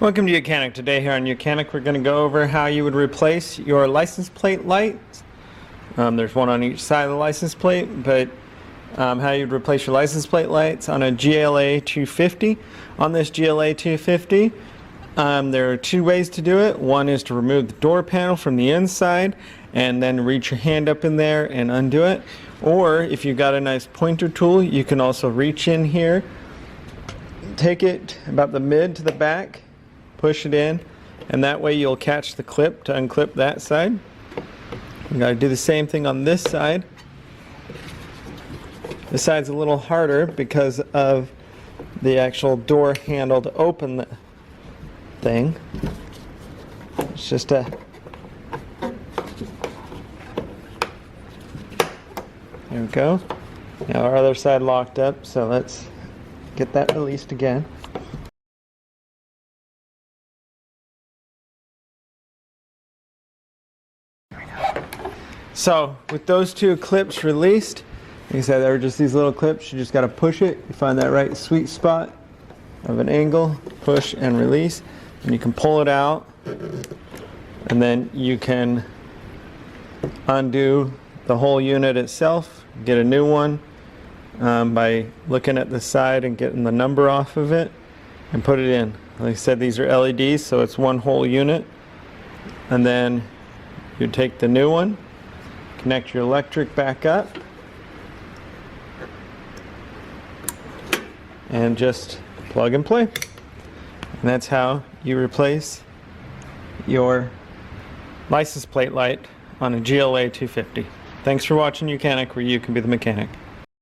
Welcome to YOUCANIC. Today here on YOUCANIC we're going to go over how you would replace your license plate lights. There's one on each side of the license plate, but how you'd replace your license plate lights on a GLA250. On this GLA250 there are two ways to do it. One is to remove the door panel from the inside and then reach your hand up in there and undo it. Or if you've got a nice pointer tool, you can also reach in here, take it about the mid to the back, push it in, and that way you'll catch the clip to unclip that side. You gotta do the same thing on this side. This side's a little harder because of the actual door handle to open the thing. It's just a... There we go. Now our other side locked up, so let's get that released again. So with those two clips released, like I said, they were just these little clips. You just got to push it. You find that right sweet spot of an angle, push and release, and you can pull it out, and then you can undo the whole unit itself, get a new one by looking at the side and getting the number off of it and put it in. Like I said, these are LEDs, so it's one whole unit. And then you take the new one, connect your electric back up, and just plug and play. And that's how you replace your license plate light on a GLA250. Thanks for watching YOUCANIC, where you can be the mechanic.